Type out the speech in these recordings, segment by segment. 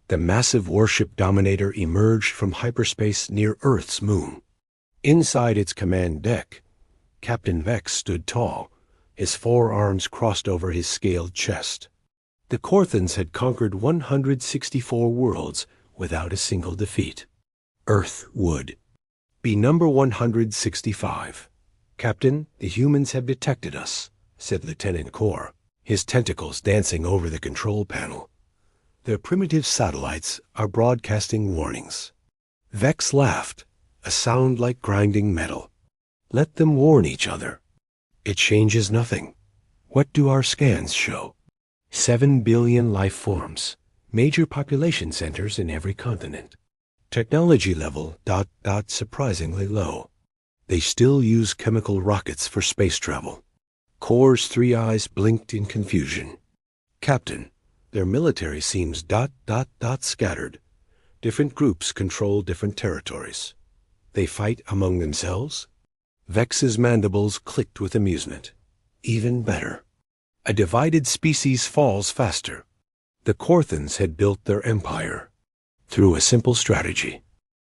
The massive warship Dominator emerged from hyperspace near Earth's moon. Inside its command deck, Captain Vex stood tall, his forearms crossed over his scaled chest. The Corthans had conquered 164 worlds without a single defeat. Earth would be number 165. "Captain, the humans have detected us," said Lieutenant Kor, his tentacles dancing over the control panel. "Their primitive satellites are broadcasting warnings." Vex laughed, a sound like grinding metal. "Let them warn each other. It changes nothing. What do our scans show? 7 billion life forms, major population centers in every continent. Technology level ... surprisingly low. They still use chemical rockets for space travel." Kor's three eyes blinked in confusion. "Captain, their military seems ... scattered. Different groups control different territories. They fight among themselves?" Vex's mandibles clicked with amusement. "Even better. A divided species falls faster. The Corthans had built their empire through a simple strategy.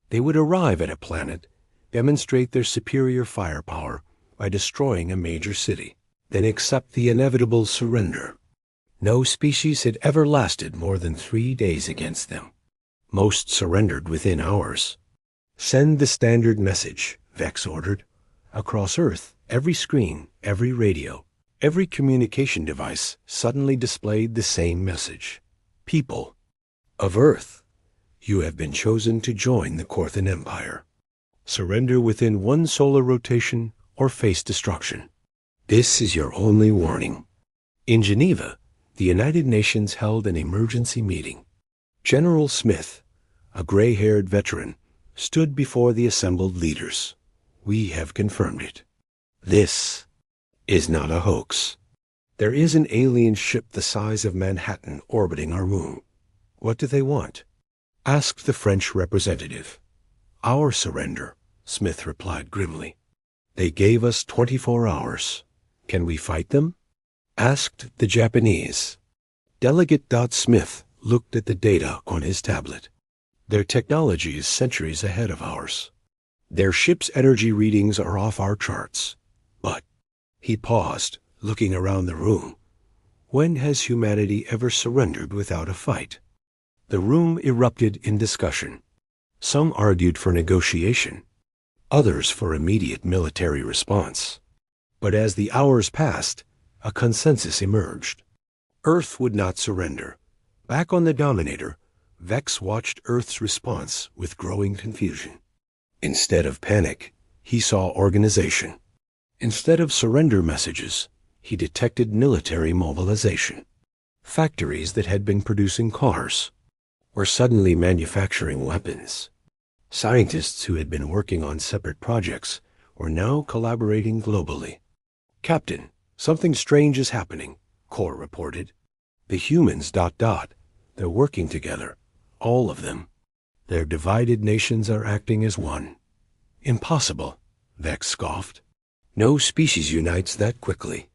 They would arrive at a planet, demonstrate their superior firepower by destroying a major city, then accept the inevitable surrender. No species had ever lasted more than 3 days against them. Most surrendered within hours. "Send the standard message," Vex ordered. Across Earth, every screen, every radio, every communication device suddenly displayed the same message. "People of Earth, you have been chosen to join the Corthan Empire. Surrender within 1 solar rotation or face destruction. This is your only warning." In Geneva, the United Nations held an emergency meeting. General Smith, a gray-haired veteran, stood before the assembled leaders. "We have confirmed it. This is not a hoax. There is an alien ship the size of Manhattan orbiting our moon. What do they want?" asked the French representative. "Our surrender," Smith replied grimly. "They gave us 24 hours. Can we fight them?" asked the Japanese. Delegate Smith looked at the data on his tablet. "Their technology is centuries ahead of ours. Their ship's energy readings are off our charts. But," he paused, looking around the room, "when has humanity ever surrendered without a fight?" The room erupted in discussion. Some argued for negotiation, others for immediate military response. But as the hours passed, a consensus emerged. Earth would not surrender. Back on the Dominator, Vex watched Earth's response with growing confusion. Instead of panic, he saw organization. Instead of surrender messages, he detected military mobilization. Factories that had been producing cars were suddenly manufacturing weapons. Scientists who had been working on separate projects were now collaborating globally. "Captain, something strange is happening," Kor reported. "The humans ... they're working together, all of them. Their divided nations are acting as one." "Impossible," Vex scoffed. "No species unites that quickly."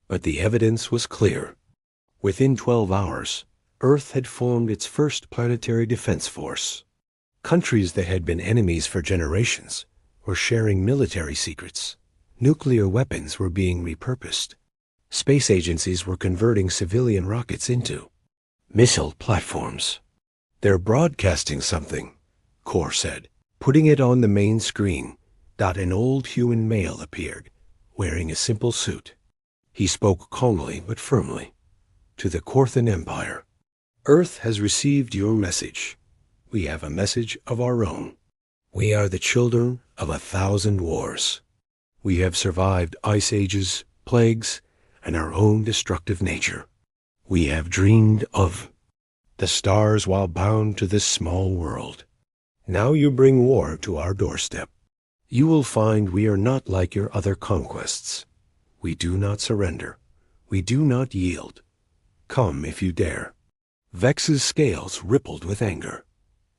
But the evidence was clear. Within 12 hours, Earth had formed its first planetary defense force. Countries that had been enemies for generations were sharing military secrets. Nuclear weapons were being repurposed. Space agencies were converting civilian rockets into missile platforms. "They're broadcasting something," Kor said, putting it on the main screen. An old human male appeared, wearing a simple suit. He spoke calmly but firmly. "To the Corthan Empire. Earth has received your message. We have a message of our own. We are the children of 1,000 wars. We have survived ice ages, plagues, and our own destructive nature. We have dreamed of the stars while bound to this small world. Now you bring war to our doorstep. You will find we are not like your other conquests. We do not surrender. We do not yield. Come if you dare." Vex's scales rippled with anger.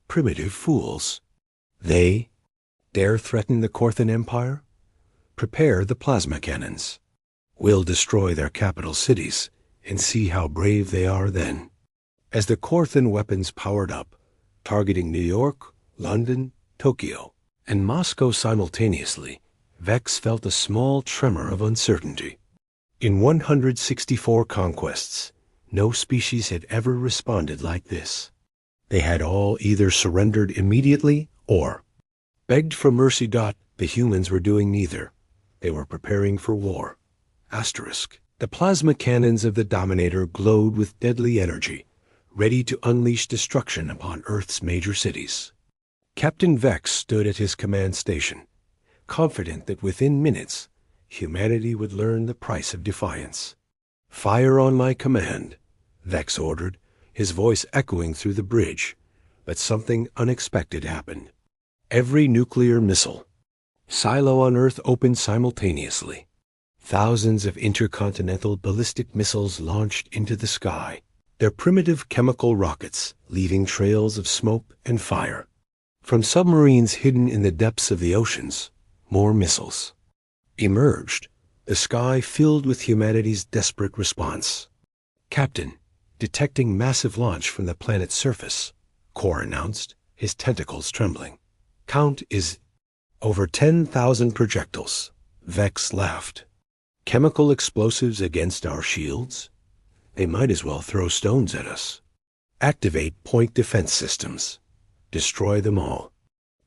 Primitive fools. They dare threaten the Corthan Empire? Prepare the plasma cannons. We'll destroy their capital cities and see how brave they are then. As the Corthan weapons powered up, targeting New York, London, Tokyo, and Moscow simultaneously, Vex felt a small tremor of uncertainty. In 164 conquests, no species had ever responded like this. They had all either surrendered immediately or begged for mercy. The humans were doing neither. They were preparing for war. The plasma cannons of the Dominator glowed with deadly energy, ready to unleash destruction upon Earth's major cities. Captain Vex stood at his command station, confident that within minutes, humanity would learn the price of defiance. "Fire on my command," Vex ordered, his voice echoing through the bridge. But something unexpected happened. Every nuclear missile silo on Earth opened simultaneously. Thousands of intercontinental ballistic missiles launched into the sky, their primitive chemical rockets leaving trails of smoke and fire. From submarines hidden in the depths of the oceans, more missiles emerged, the sky filled with humanity's desperate response. "Captain, detecting massive launch from the planet's surface," Kor announced, his tentacles trembling. "Count is over 10,000 projectiles." Vex laughed. "Chemical explosives against our shields? They might as well throw stones at us. Activate point defense systems. Destroy them all."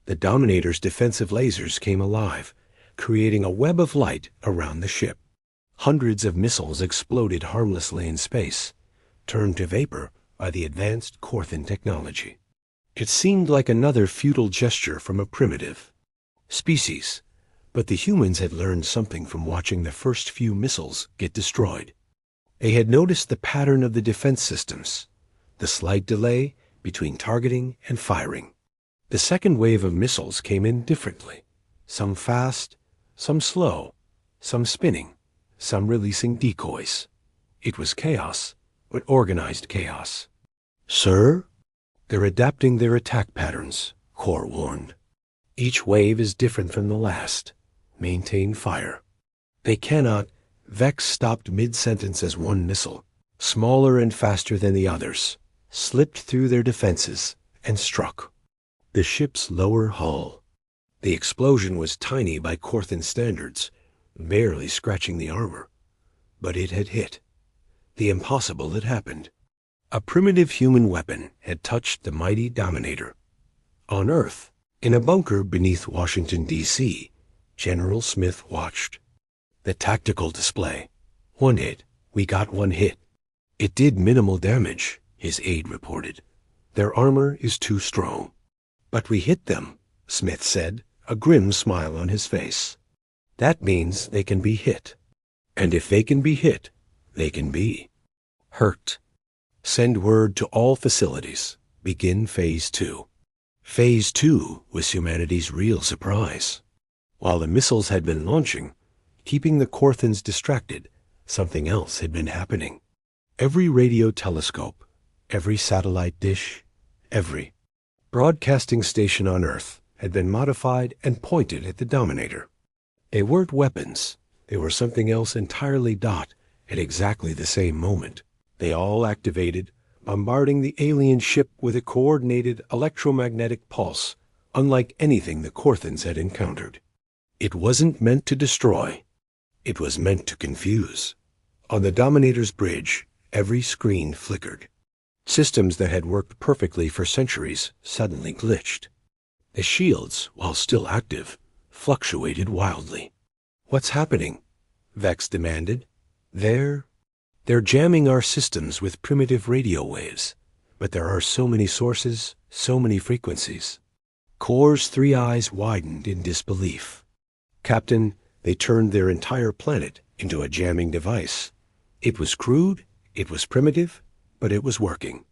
The Dominator's defensive lasers came alive, creating a web of light around the ship. Hundreds of missiles exploded harmlessly in space, turned to vapor by the advanced Corthan technology. It seemed like another futile gesture from a primitive species, but the humans had learned something from watching the first few missiles get destroyed. They had noticed the pattern of the defense systems, the slight delay between targeting and firing. The second wave of missiles came in differently, some fast, some slow, some spinning, some releasing decoys. It was chaos, but organized chaos. "Sir, they're adapting their attack patterns," Kor warned. "Each wave is different from the last. Maintain fire." "They cannot." Vex stopped mid-sentence as one missile, smaller and faster than the others, slipped through their defenses and struck the ship's lower hull. The explosion was tiny by Corthan standards, barely scratching the armor. But it had hit. The impossible had happened. A primitive human weapon had touched the mighty Dominator. On Earth, in a bunker beneath Washington, D.C., General Smith watched. "The tactical display. One hit. We got one hit." "It did minimal damage," his aide reported. "Their armor is too strong." "But we hit them," Smith said, a grim smile on his face. "That means they can be hit. And if they can be hit, they can be hurt. Send word to all facilities. Begin Phase 2. Phase 2 was humanity's real surprise. While the missiles had been launching, keeping the Corthans distracted, something else had been happening. Every radio telescope, every satellite dish, every broadcasting station on Earth had been modified and pointed at the Dominator. They weren't weapons. They were something else entirely. At exactly the same moment, they all activated, bombarding the alien ship with a coordinated electromagnetic pulse, unlike anything the Corthans had encountered. It wasn't meant to destroy. It was meant to confuse. On the Dominator's bridge, every screen flickered. Systems that had worked perfectly for centuries suddenly glitched. The shields, while still active, fluctuated wildly. "What's happening?" Vex demanded. They're jamming our systems with primitive radio waves, but there are so many sources, so many frequencies." Kor's three eyes widened in disbelief. "Captain, they turned their entire planet into a jamming device. It was crude, it was primitive, but it was working.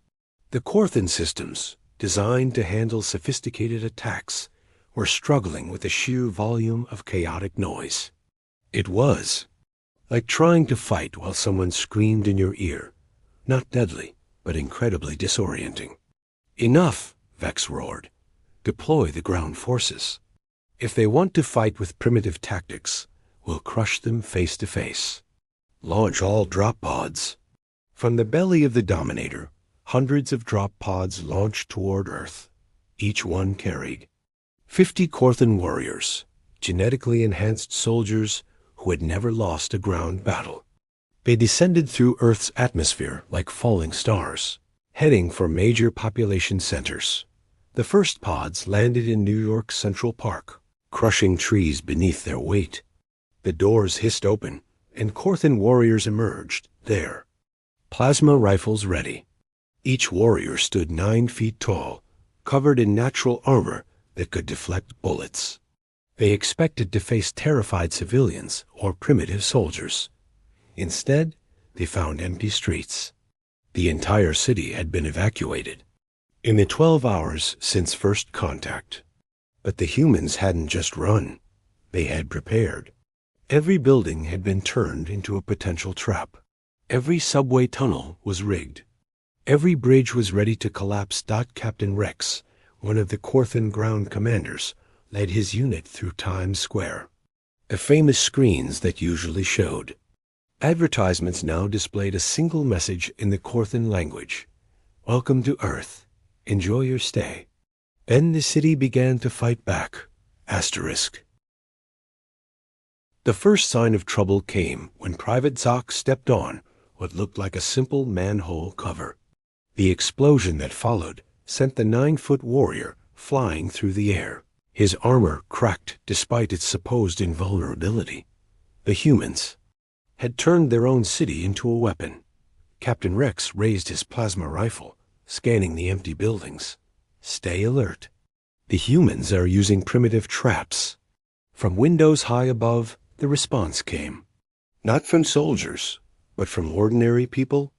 The Corthan systems, designed to handle sophisticated attacks, were struggling with the sheer volume of chaotic noise. It was like trying to fight while someone screamed in your ear. Not deadly, but incredibly disorienting." "Enough," Vex roared. "Deploy the ground forces. If they want to fight with primitive tactics, we'll crush them face to face. Launch all drop pods." From the belly of the Dominator, Hundreds of drop pods launched toward Earth. Each one carried 50 Korthan warriors, genetically enhanced soldiers who had never lost a ground battle. They descended through Earth's atmosphere like falling stars, heading for major population centers. The first pods landed in New York's Central Park, crushing trees beneath their weight. The doors hissed open, and Korthan warriors emerged there, plasma rifles ready. Each warrior stood 9 feet tall, covered in natural armor that could deflect bullets. They expected to face terrified civilians or primitive soldiers. Instead, they found empty streets. The entire city had been evacuated in the 12 hours since first contact. But the humans hadn't just run. They had prepared. Every building had been turned into a potential trap. Every subway tunnel was rigged. Every bridge was ready to collapse. Captain Rex, one of the Korthan ground commanders, led his unit through Times Square. The famous screens that usually showed advertisements now displayed a single message in the Korthan language. Welcome to Earth. Enjoy your stay. Then the city began to fight back. Asterisk. The first sign of trouble came when Private Zoc stepped on what looked like a simple manhole cover. The explosion that followed sent the 9-foot warrior flying through the air. His armor cracked despite its supposed invulnerability. The humans had turned their own city into a weapon. Captain Rex raised his plasma rifle, scanning the empty buildings. Stay alert. The humans are using primitive traps. From windows high above, the response came. Not from soldiers, but from ordinary people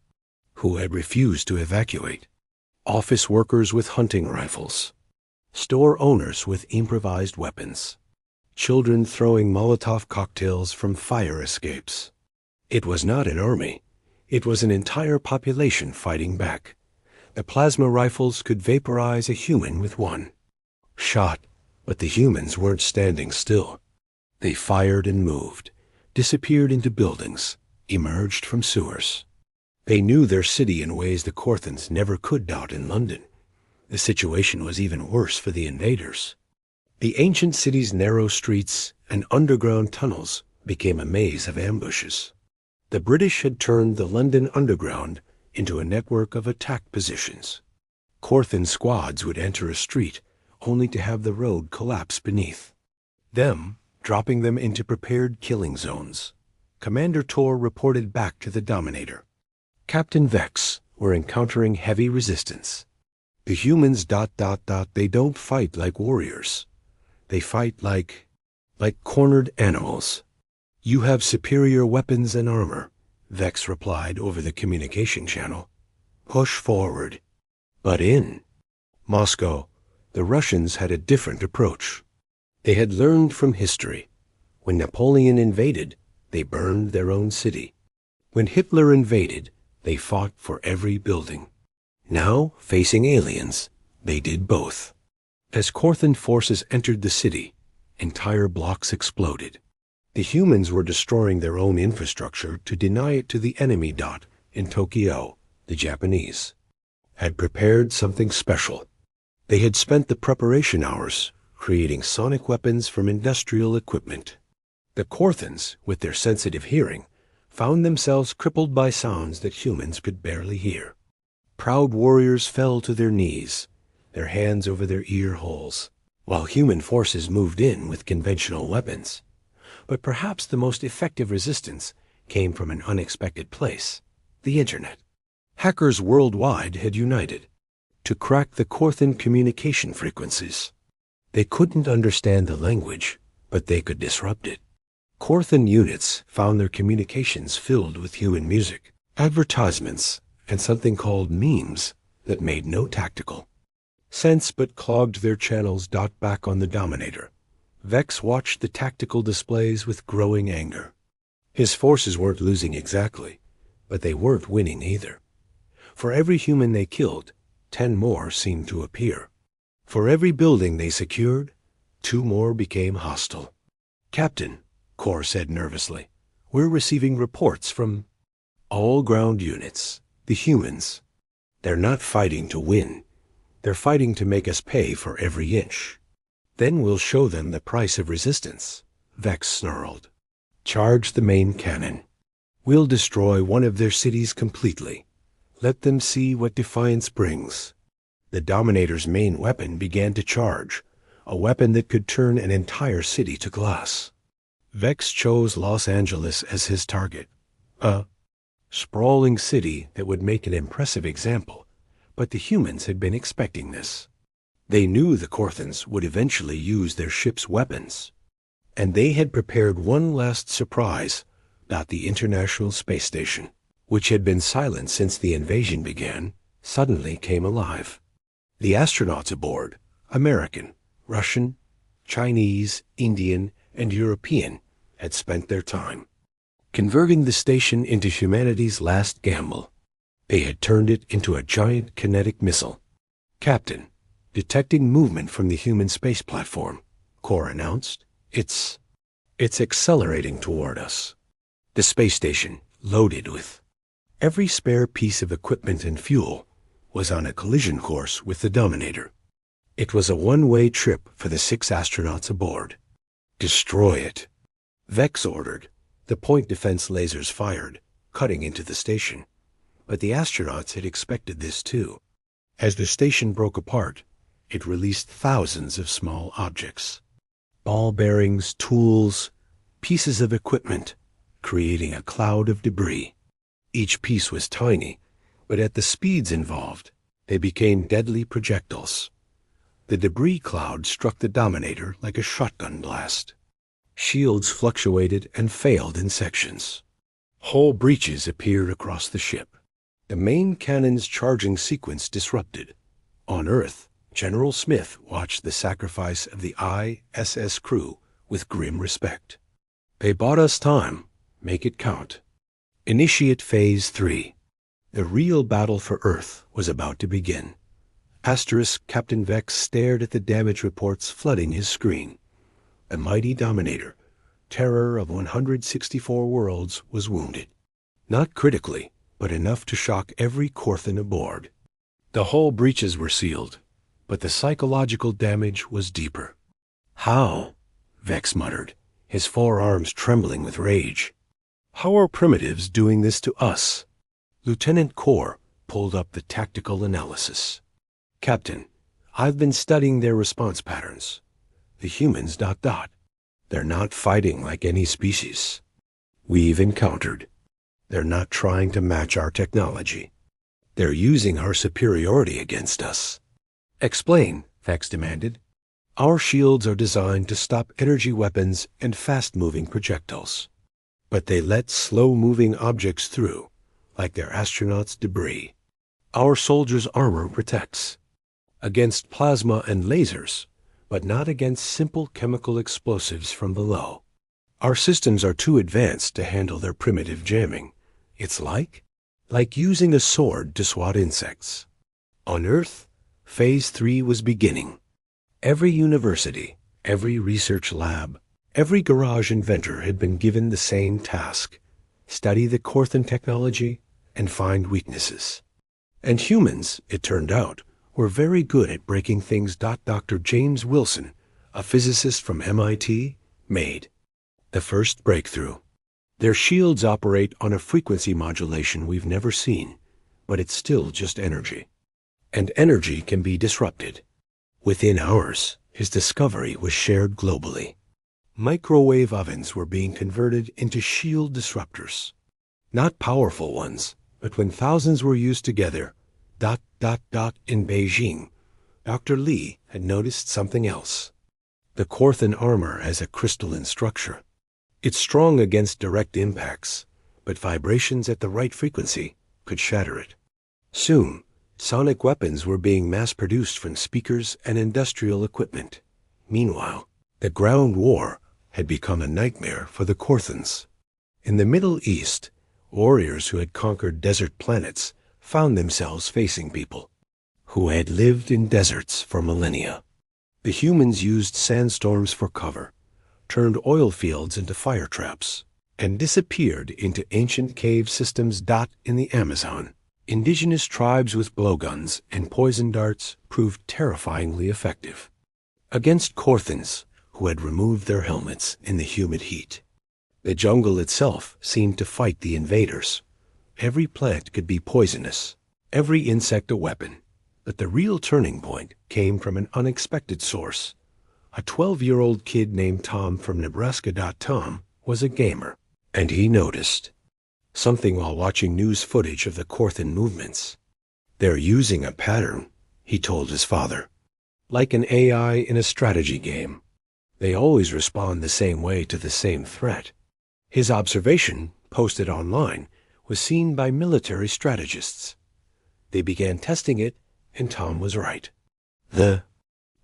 who had refused to evacuate. Office workers with hunting rifles. Store owners with improvised weapons. Children throwing Molotov cocktails from fire escapes. It was not an army. It was an entire population fighting back. The plasma rifles could vaporize a human with one shot, but the humans weren't standing still. They fired and moved, disappeared into buildings, emerged from sewers. They knew their city in ways the Korthans never could doubt in London. The situation was even worse for the invaders. The ancient city's narrow streets and underground tunnels became a maze of ambushes. The British had turned the London Underground into a network of attack positions. Korthan squads would enter a street only to have the road collapse beneath them, dropping them into prepared killing zones. Commander Tor reported back to the Dominator. Captain Vex were encountering heavy resistance. The humans ... they don't fight like warriors. They fight like cornered animals. You have superior weapons and armor, Vex replied over the communication channel. Push forward. But in Moscow, the Russians had a different approach. They had learned from history. When Napoleon invaded, they burned their own city. When Hitler invaded, they fought for every building. Now, facing aliens, they did both. As Korthan forces entered the city, entire blocks exploded. The humans were destroying their own infrastructure to deny it to the enemy. In Tokyo, the Japanese had prepared something special. They had spent the preparation hours creating sonic weapons from industrial equipment. The Korthans, with their sensitive hearing, found themselves crippled by sounds that humans could barely hear. Proud warriors fell to their knees, their hands over their ear holes, while human forces moved in with conventional weapons. But perhaps the most effective resistance came from an unexpected place: the Internet. Hackers worldwide had united to crack the Korthan communication frequencies. They couldn't understand the language, but they could disrupt it. Korthan units found their communications filled with human music, advertisements, and something called memes that made no tactical sense but clogged their channels. Back on the Dominator, Vex watched the tactical displays with growing anger. His forces weren't losing exactly, but they weren't winning either. For every human they killed, 10 more seemed to appear. For every building they secured, 2 more became hostile. Captain, Kor said nervously, we're receiving reports from all ground units. The humans They're not fighting to win. They're fighting to make us pay for every inch. Then we'll show them the price of resistance, Vex snarled. Charge the main cannon. We'll destroy one of their cities completely. Let them see what defiance brings. The Dominator's main weapon began to charge, a weapon that could turn an entire city to glass. Vex chose Los Angeles as his target, a sprawling city that would make an impressive example, but the humans had been expecting this. They knew the Corthans would eventually use their ship's weapons, and they had prepared one last surprise, not the International Space Station, which had been silent since the invasion began, suddenly came alive. The astronauts aboard, American, Russian, Chinese, Indian, and European, had spent their time converting the station into humanity's last gamble. They had turned it into a giant kinetic missile. Captain, detecting movement from the human space platform, Core announced. It's accelerating toward us. The space station, loaded with every spare piece of equipment and fuel, was on a collision course with the Dominator. It was a one-way trip for the 6 astronauts aboard. Destroy it, Vex ordered. The point defense lasers fired, cutting into the station. But the astronauts had expected this too. As the station broke apart, it released thousands of small objects. Ball bearings, tools, pieces of equipment, creating a cloud of debris. Each piece was tiny, but at the speeds involved, they became deadly projectiles. The debris cloud struck the Dominator like a shotgun blast. Shields fluctuated and failed in sections. Whole breaches appeared across the ship. The main cannon's charging sequence disrupted. On Earth, General Smith watched the sacrifice of the ISS crew with grim respect. They bought us time. Make it count. Initiate Phase 3. The real battle for Earth was about to begin. Captain Vex stared at the damage reports flooding his screen. The mighty Dominator, terror of 164 worlds, was wounded. Not critically, but enough to shock every Corthan aboard. The hull breaches were sealed, but the psychological damage was deeper. How? Vex muttered, his forearms trembling with rage. How are primitives doing this to us? Lieutenant Core pulled up the tactical analysis. Captain, I've been studying their response patterns. The humans ... They're not fighting like any species we've encountered. They're not trying to match our technology. They're using our superiority against us. Explain, Vex demanded. Our shields are designed to stop energy weapons and fast-moving projectiles. But they let slow-moving objects through, like their astronauts' debris. Our soldiers' armor protects against plasma and lasers, but not against simple chemical explosives from below. Our systems are too advanced to handle their primitive jamming. It's like using a sword to swat insects. On Earth, Phase 3 was beginning. Every university, every research lab, every garage inventor had been given the same task: study the Corthan technology and find weaknesses. And humans, it turned out, were very good at breaking things Dr. James Wilson, a physicist from MIT, made. The first breakthrough. Their shields operate on a frequency modulation we've never seen, but it's still just energy. And energy can be disrupted. Within hours, his discovery was shared globally. Microwave ovens were being converted into shield disruptors. Not powerful ones, but when thousands were used together, ... In Beijing, Dr. Li had noticed something else. The Corthan armor has a crystalline structure. It's strong against direct impacts, but vibrations at the right frequency could shatter it. Soon, sonic weapons were being mass-produced from speakers and industrial equipment. Meanwhile, the ground war had become a nightmare for the Corthans. In the Middle East, warriors who had conquered desert planets found themselves facing people who had lived in deserts for millennia. The humans used sandstorms for cover, turned oil fields into fire traps, and disappeared into ancient cave systems in the Amazon. Indigenous tribes with blowguns and poison darts proved terrifyingly effective against Korthans who had removed their helmets in the humid heat. The jungle itself seemed to fight the invaders. Every plant could be poisonous, every insect a weapon. But the real turning point came from an unexpected source. A 12-year-old kid named Tom from Nebraska. Tom was a gamer, and he noticed something while watching news footage of the Korthan movements. "They're using a pattern," he told his father, "like an AI in a strategy game. They always respond the same way to the same threat." His observation, posted online, was seen by military strategists. They began testing it, and Tom was right. The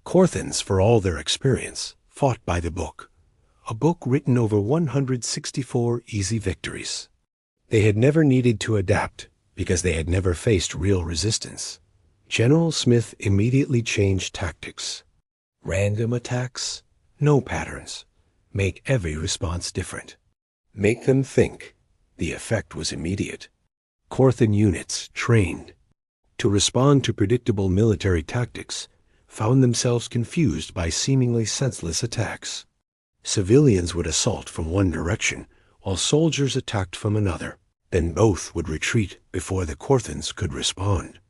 Korthans, for all their experience, fought by the book, a book written over 164 easy victories. They had never needed to adapt because they had never faced real resistance. General Smith immediately changed tactics. Random attacks, no patterns. Make every response different. Make them think. The effect was immediate. Korthan units, trained to respond to predictable military tactics, found themselves confused by seemingly senseless attacks. Civilians would assault from one direction, while soldiers attacked from another. Then both would retreat before the Korthans could respond.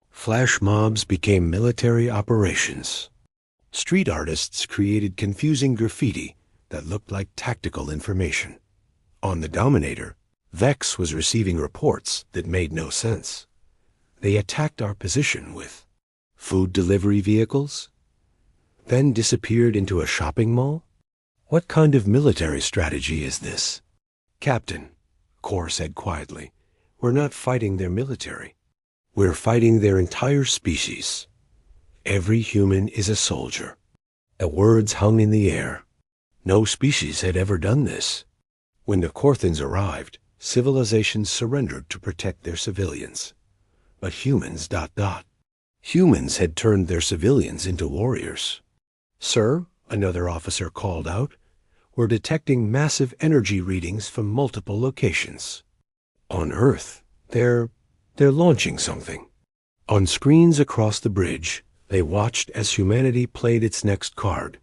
Flash mobs became military operations. Street artists created confusing graffiti that looked like tactical information. On the Dominator, Vex was receiving reports that made no sense. They attacked our position with food delivery vehicles, then disappeared into a shopping mall? What kind of military strategy is this? "Captain," Kor said quietly, "we're not fighting their military. We're fighting their entire species. Every human is a soldier." The words hung in the air. No species had ever done this. When the Korthans arrived, civilizations surrendered to protect their civilians. But humans ... Humans had turned their civilians into warriors. "Sir," another officer called out, "we're detecting massive energy readings from multiple locations. On Earth, they're launching something." On screens across the bridge, they watched as humanity played its next card.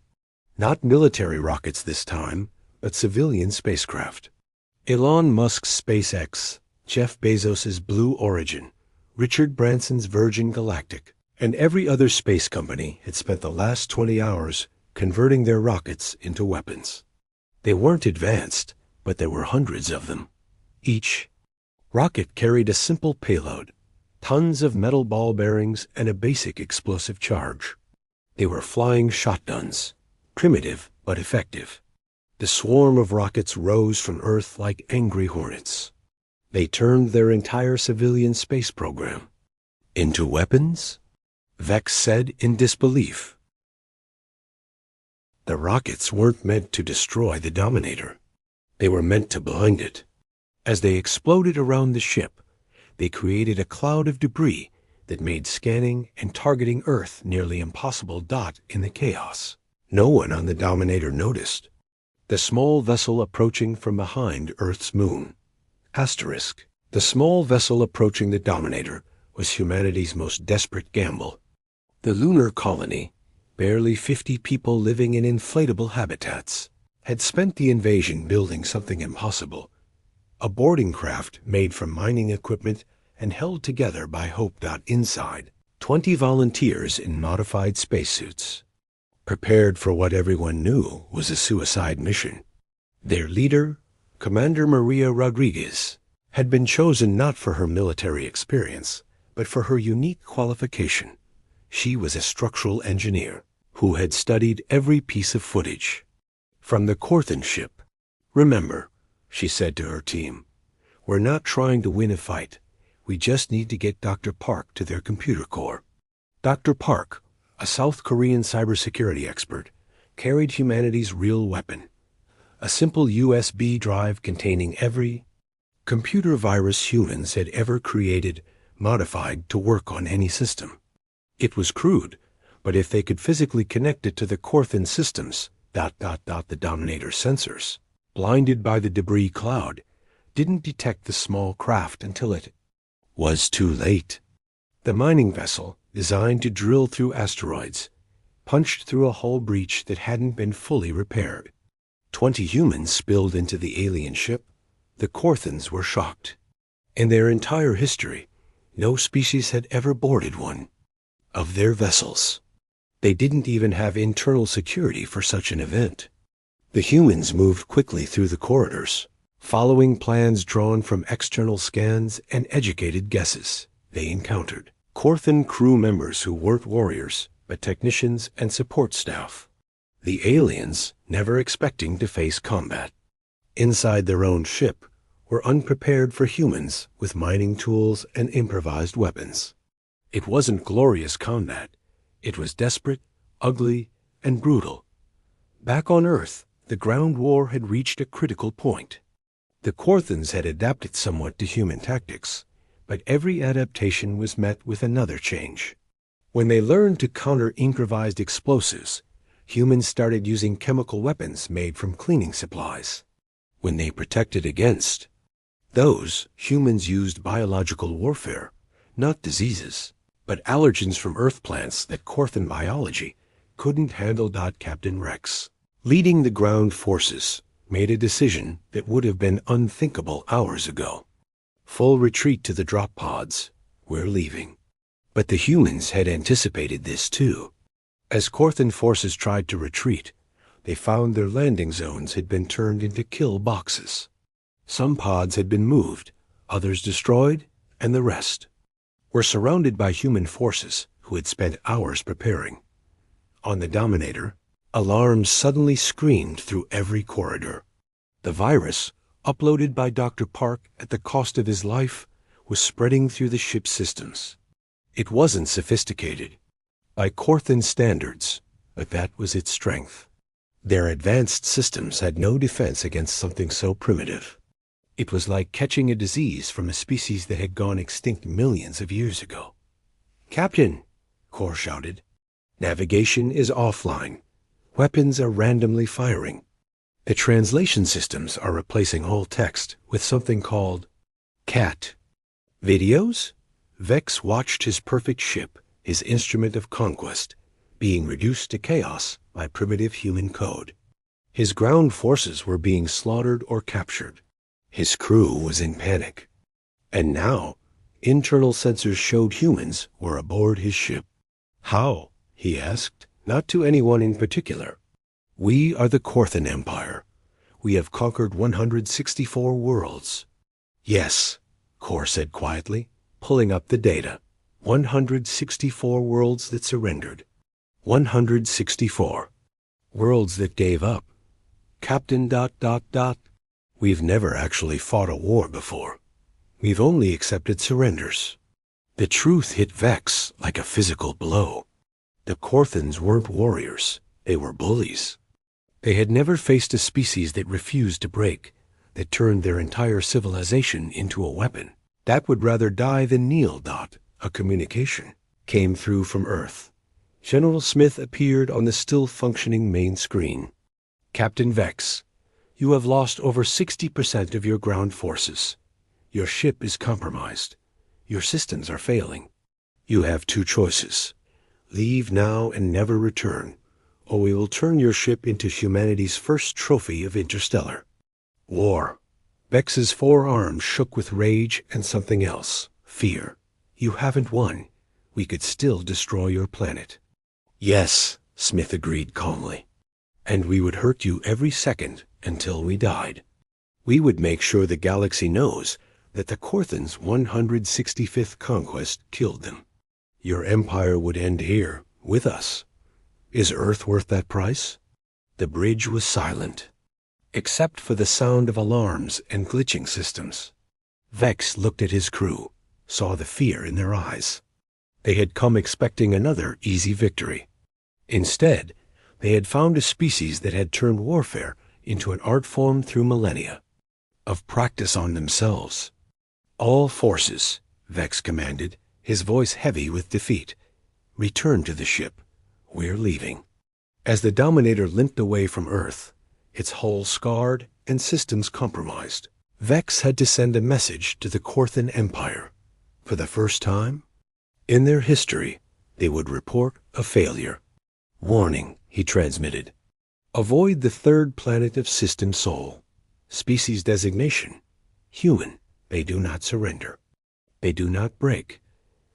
Not military rockets this time, but civilian spacecraft. Elon Musk's SpaceX, Jeff Bezos's Blue Origin, Richard Branson's Virgin Galactic, and every other space company had spent the last 20 hours converting their rockets into weapons. They weren't advanced, but there were hundreds of them. Each rocket carried a simple payload, tons of metal ball bearings and a basic explosive charge. They were flying shotguns, primitive but effective. The swarm of rockets rose from Earth like angry hornets. They turned their entire civilian space program into weapons? Vex said in disbelief. The rockets weren't meant to destroy the Dominator. They were meant to blind it. As they exploded around the ship, they created a cloud of debris that made scanning and targeting Earth nearly impossible. In the chaos, no one on the Dominator noticed. The small vessel approaching from behind Earth's moon. Asterisk. The small vessel approaching the Dominator was humanity's most desperate gamble. The lunar colony, barely 50 people living in inflatable habitats, had spent the invasion building something impossible. A boarding craft made from mining equipment and held together by hope. Inside, 20 volunteers in modified spacesuits, prepared for what everyone knew was a suicide mission. Their leader, Commander Maria Rodriguez, had been chosen not for her military experience, but for her unique qualification. She was a structural engineer who had studied every piece of footage from the Korthan ship. "Remember," she said to her team, "we're not trying to win a fight. We just need to get Dr. Park to their computer core." Dr. Park, a South Korean cybersecurity expert, carried humanity's real weapon, a simple USB drive containing every computer virus humans had ever created, modified to work on any system. It was crude, but if they could physically connect it to the Korthan systems, the Dominator sensors, blinded by the debris cloud, didn't detect the small craft until it was too late. The mining vessel, designed to drill through asteroids, punched through a hull breach that hadn't been fully repaired. 20 humans spilled into the alien ship. The Corthans were shocked. In their entire history, no species had ever boarded one of their vessels. They didn't even have internal security for such an event. The humans moved quickly through the corridors, following plans drawn from external scans and educated guesses. They encountered Corthan crew members who weren't warriors, but technicians and support staff. The aliens, never expecting to face combat inside their own ship, were unprepared for humans with mining tools and improvised weapons. It wasn't glorious combat. It was desperate, ugly, and brutal. Back on Earth, the ground war had reached a critical point. The Corthans had adapted somewhat to human tactics, but every adaptation was met with another change. When they learned to counter improvised explosives, humans started using chemical weapons made from cleaning supplies. When they protected against those, humans used biological warfare, not diseases, but allergens from Earth plants that Corthan biology couldn't handle. Captain Rex, leading the ground forces, made a decision that would have been unthinkable hours ago. Full retreat to the drop pods. We're leaving. But the humans had anticipated this too. As Corthan forces tried to retreat, they found their landing zones had been turned into kill boxes. Some pods had been moved, others destroyed, and the rest were surrounded by human forces who had spent hours preparing. On the Dominator, alarms suddenly screamed through every corridor. The virus, uploaded by Dr. Park at the cost of his life, was spreading through the ship's systems. It wasn't sophisticated by Corthan standards, but that was its strength. Their advanced systems had no defense against something so primitive. It was like catching a disease from a species that had gone extinct millions of years ago. "Captain," Kor shouted, "navigation is offline. Weapons are randomly firing. The translation systems are replacing whole text with something called CAT. Videos?" Vex watched his perfect ship, his instrument of conquest, being reduced to chaos by primitive human code. His ground forces were being slaughtered or captured. His crew was in panic. And now, internal sensors showed humans were aboard his ship. "How?" he asked, not to anyone in particular. "We are the Corthan Empire. We have conquered 164 worlds." "Yes," Kor said quietly, pulling up the data. 164 worlds that surrendered. 164 worlds that gave up. Captain ... We've never actually fought a war before. We've only accepted surrenders. The truth hit Vex like a physical blow. The Corthans weren't warriors. They were bullies. They had never faced a species that refused to break, that turned their entire civilization into a weapon. That would rather die than kneel. A communication came through from Earth. General Smith appeared on the still-functioning main screen. "Captain Vex, you have lost over 60% of your ground forces. Your ship is compromised. Your systems are failing. You have two choices. Leave now and never return, or we will turn your ship into humanity's first trophy of interstellar war." Vex's forearms shook with rage and something else, fear. "You haven't won. We could still destroy your planet." "Yes," Smith agreed calmly. "And we would hurt you every second until we died. We would make sure the galaxy knows that the Corthans' 165th conquest killed them. Your empire would end here, with us. Is Earth worth that price?" The bridge was silent, except for the sound of alarms and glitching systems. Vex looked at his crew, saw the fear in their eyes. They had come expecting another easy victory. Instead, they had found a species that had turned warfare into an art form through millennia of practice on themselves. "All forces," Vex commanded, his voice heavy with defeat, "return to the ship. We're leaving." As the Dominator limped away from Earth, its hull scarred and systems compromised, Vex had to send a message to the Corthan Empire. For the first time in their history, they would report a failure. Warning, he transmitted. Avoid the third planet of System Sol. Species designation: human. They do not surrender. They do not break.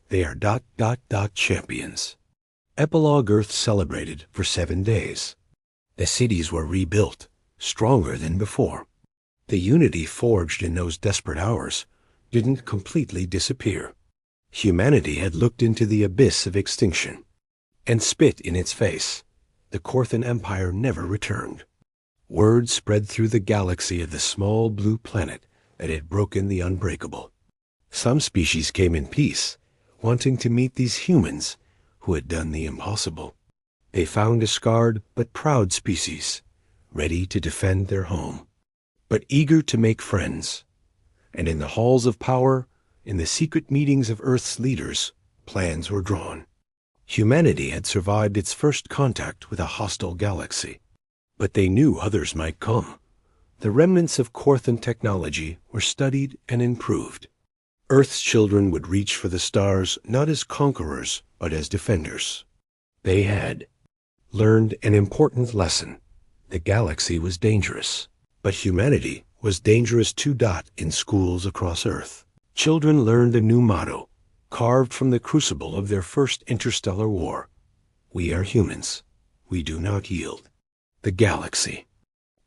They are ... champions. Epilogue Earth celebrated for 7 days. The cities were rebuilt, stronger than before. The unity forged in those desperate hours didn't completely disappear. Humanity had looked into the abyss of extinction and spit in its face. The Korthan Empire never returned. Word spread through the galaxy of the small blue planet that had broken the unbreakable. Some species came in peace, wanting to meet these humans who had done the impossible. They found a scarred but proud species, ready to defend their home, but eager to make friends. And in the halls of power, in the secret meetings of Earth's leaders, plans were drawn. Humanity had survived its first contact with a hostile galaxy, but they knew others might come. The remnants of Korthan technology were studied and improved. Earth's children would reach for the stars not as conquerors, but as defenders. They had learned an important lesson. The galaxy was dangerous, but humanity was dangerous too. In schools across Earth, children learned a new motto, carved from the crucible of their first interstellar war. We are humans. We do not yield. The galaxy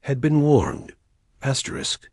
had been warned. Asterisk.